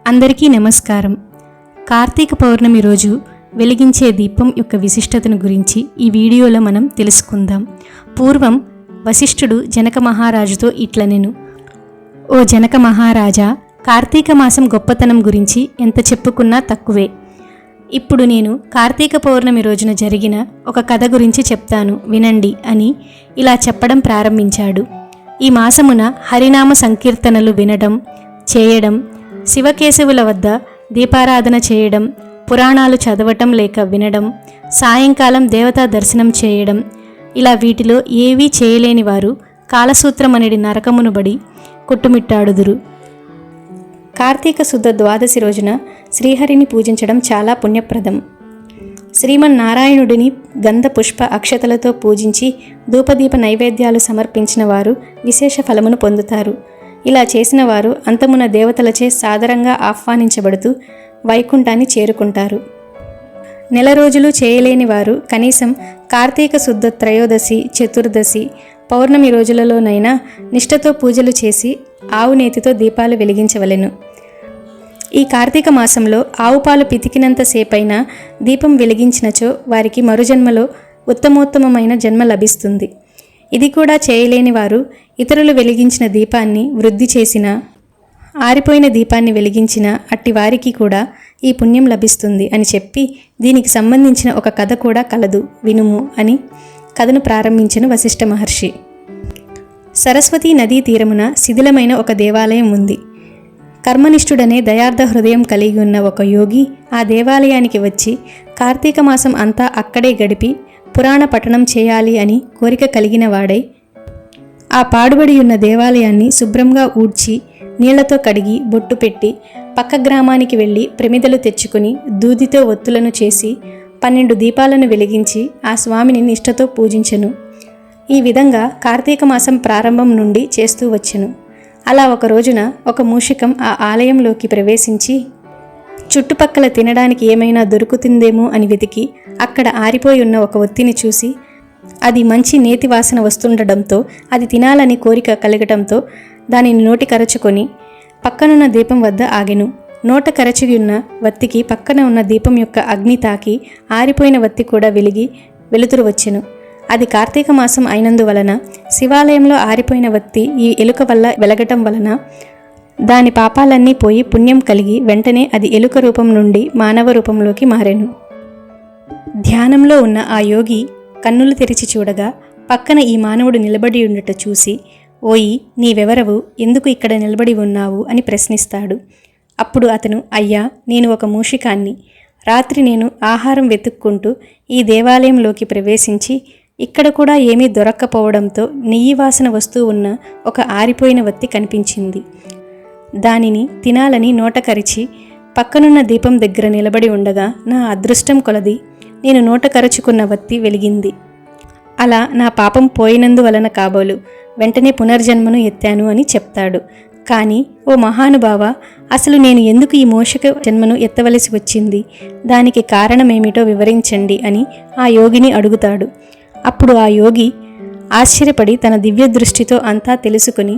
అందరికీ నమస్కారం. కార్తీక పౌర్ణమి రోజు వెలిగించే దీపం యొక్క విశిష్టతను గురించి ఈ వీడియోలో మనం తెలుసుకుందాం. పూర్వం వశిష్ఠుడు జనక మహారాజుతో ఇట్లనెను: ఓ జనక మహారాజా, కార్తీక మాసం గొప్పతనం గురించి ఎంత చెప్పుకున్నా తక్కువే. ఇప్పుడు నేను కార్తీక పౌర్ణమి రోజున జరిగిన ఒక కథ గురించి చెప్తాను, వినండి అని ఇలా చెప్పడం ప్రారంభించాడు. ఈ మాసమున హరినామ సంకీర్తనలు వినడం, చేయడం, శివకేశవుల వద్ద దీపారాధన చేయడం, పురాణాలు చదవటం లేక వినడం, సాయంకాలం దేవతా దర్శనం చేయడం, ఇలా వీటిలో ఏవీ చేయలేని వారు కాలసూత్రమనేది నరకమును బడి కొట్టుమిట్టాడుదురు. కార్తీక శుద్ధ ద్వాదశి రోజున శ్రీహరిని పూజించడం చాలా పుణ్యప్రదం. శ్రీమన్నారాయణుడిని గంధ పుష్ప అక్షతలతో పూజించి ధూపదీప నైవేద్యాలు సమర్పించిన వారు విశేష ఫలమును పొందుతారు. ఇలా చేసిన వారు అంతమున దేవతలచే సాదరంగా ఆహ్వానించబడుతూ వైకుంఠాన్ని చేరుకుంటారు. నెల రోజులు చేయలేని వారు కనీసం కార్తీక శుద్ధ త్రయోదశి, చతుర్దశి, పౌర్ణమి రోజులలోనైనా నిష్ఠతో పూజలు చేసి ఆవు నేతితో దీపాలు వెలిగించవలెను. ఈ కార్తీక మాసంలో ఆవు పాలు పితికినంత సేపైనా దీపం వెలిగించినచో వారికి మరుజన్మలో ఉత్తమోత్తమమైన జన్మ లభిస్తుంది. ఇది కూడా చేయలేని వారు ఇతరులు వెలిగించిన దీపాన్ని వృద్ధి చేసిన, ఆరిపోయిన దీపాన్ని వెలిగించిన అట్టి వారికి కూడా ఈ పుణ్యం లభిస్తుంది అని చెప్పి దీనికి సంబంధించిన ఒక కథ కూడా కలదు, వినుము అని కథను ప్రారంభించిన వశిష్ఠ మహర్షి. సరస్వతీ నదీ తీరమున శిథిలమైన ఒక దేవాలయం ఉంది. కర్మనిష్ఠుడనే దయార్థ హృదయం కలిగి ఉన్న ఒక యోగి ఆ దేవాలయానికి వచ్చి కార్తీక మాసం అంతా అక్కడే గడిపి పురాణ పఠనం చేయాలి అని కోరిక కలిగిన వాడై ఆ పాడుబడి ఉన్న దేవాలయాన్ని శుభ్రంగా ఊడ్చి నీళ్లతో కడిగి బొట్టు పెట్టి పక్క గ్రామానికి వెళ్ళి ప్రమిదలు తెచ్చుకుని దూదితో ఒత్తులను చేసి 12 దీపాలను వెలిగించి ఆ స్వామిని నిష్ఠతో పూజించెను. ఈ విధంగా కార్తీక మాసం ప్రారంభం నుండి చేస్తూ వచ్చెను. అలా ఒక రోజున ఒక మూషికం ఆ ఆలయంలోకి ప్రవేశించి చుట్టుపక్కల తినడానికి ఏమైనా దొరుకుతుందేమో అని వెతికి అక్కడ ఆరిపోయి ఉన్న ఒక ఒత్తిని చూసి అది మంచి నేతి వాసన వస్తుండడంతో అది తినాలని కోరిక కలగటంతో దానిని నోటి కరచుకొని పక్కనున్న దీపం వద్ద ఆగెను. నోట కరచి ఉన్న వత్తికి పక్కన ఉన్న దీపం యొక్క అగ్ని తాకి ఆరిపోయిన వత్తి కూడా వెలిగి వెలుతురు వచ్చెను. అది కార్తీక మాసం అయినందువలన శివాలయంలో ఆరిపోయిన వత్తి ఈ ఎలుక వల్ల వెలగటం వలన దాని పాపాలన్నీ పోయి పుణ్యం కలిగి వెంటనే అది ఎలుక రూపం నుండి మానవ రూపంలోకి మారెను. ధ్యానంలో ఉన్న ఆ యోగి కన్నులు తెరిచి చూడగా పక్కన ఈ మానవుడు నిలబడి ఉండట చూసి, ఓయి, నీవెవరవు, ఎందుకు ఇక్కడ నిలబడి ఉన్నావు అని ప్రశ్నిస్తాడు. అప్పుడు అతను, అయ్యా, నేను ఒక మూషికాన్ని. రాత్రి నేను ఆహారం వెతుక్కుంటూ ఈ దేవాలయంలోకి ప్రవేశించి ఇక్కడ కూడా ఏమీ దొరక్కపోవడంతో నెయ్యి వాసన వస్తూ ఉన్న ఒక ఆరిపోయిన వత్తి కనిపించింది. దానిని తినాలని నోట కరిచి పక్కనున్న దీపం దగ్గర నిలబడి ఉండగా నా అదృష్టం కొలది నేను నోట కరుచుకున్న వత్తి వెలిగింది. అలా నా పాపం పోయినందువలన కాబోలు వెంటనే పునర్జన్మను ఎత్తాను అని చెప్తాడు. కానీ ఓ మహానుభావ, అసలు నేను ఎందుకు ఈ మోషక జన్మను ఎత్తవలసి వచ్చింది, దానికి కారణమేమిటో వివరించండి అని ఆ యోగిని అడుగుతాడు. అప్పుడు ఆ యోగి ఆశ్చర్యపడి తన దివ్య దృష్టితో అంతా తెలుసుకుని,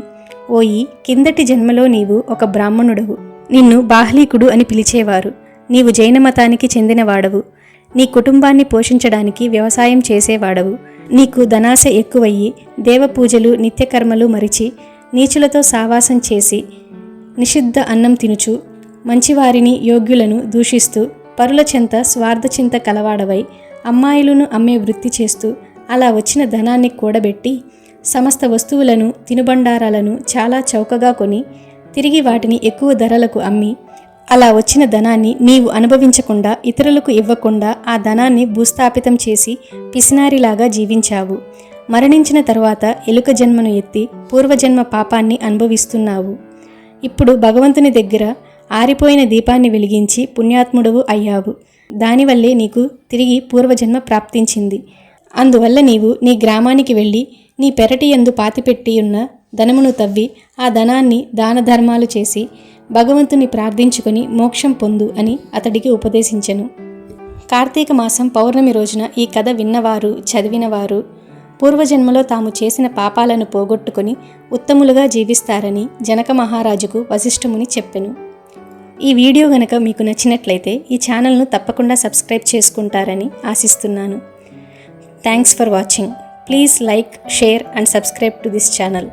ఓయి, కిందటి జన్మలో నీవు ఒక బ్రాహ్మణుడవు. నిన్ను బాహ్లీకుడు అని పిలిచేవారు. నీవు జైన మతానికి చెందినవాడవు. నీ కుటుంబాన్ని పోషించడానికి వ్యవసాయం చేసేవాడవు. నీకు ధనాశ ఎక్కువయ్యి దేవపూజలు నిత్యకర్మలు మరిచి నీచులతో సావాసం చేసి నిషిద్ధ అన్నం తినుచు మంచివారిని యోగ్యులను దూషిస్తూ పరుల చెంత స్వార్థచింత కలవాడవై అమ్మాయిలను అమ్మే వృత్తి చేస్తూ అలా వచ్చిన ధనాన్ని కూడబెట్టి సమస్త వస్తువులను తినుబండారాలను చాలా చౌకగా కొని తిరిగి వాటిని ఎక్కువ ధరలకు అమ్మి అలా వచ్చిన ధనాన్ని నీవు అనుభవించకుండా ఇతరులకు ఇవ్వకుండా ఆ ధనాన్ని భూస్థాపితం చేసి పిసినారిలాగా జీవించావు. మరణించిన తర్వాత ఎలుక జన్మను ఎత్తి పూర్వజన్మ పాపాన్ని అనుభవిస్తున్నావు. ఇప్పుడు భగవంతుని దగ్గర ఆరిపోయిన దీపాన్ని వెలిగించి పుణ్యాత్ముడవు అయ్యావు. దానివల్లే నీకు తిరిగి పూర్వజన్మ ప్రాప్తించింది. అందువల్ల నీవు నీ గ్రామానికి వెళ్ళి నీ పెరటి యందు పాతిపెట్టి ఉన్న ధనమును తవ్వి ఆ ధనాన్ని దాన ధర్మాలు చేసి భగవంతుని ప్రార్థించుకొని మోక్షం పొందు అని అతడికి ఉపదేశించెను. కార్తీక మాసం పౌర్ణమి రోజున ఈ కథ విన్నవారు, చదివినవారు పూర్వజన్మలో తాము చేసిన పాపాలను పోగొట్టుకొని ఉత్తములుగా జీవిస్తారని జనక మహారాజుకు వశిష్ఠముని చెప్పెను. ఈ వీడియో గనక మీకు నచ్చినట్లయితే ఈ ఛానల్ను తప్పకుండా సబ్స్క్రైబ్ చేసుకుంటారని ఆశిస్తున్నాను. Thanks for watching. Please like, share and subscribe to this channel.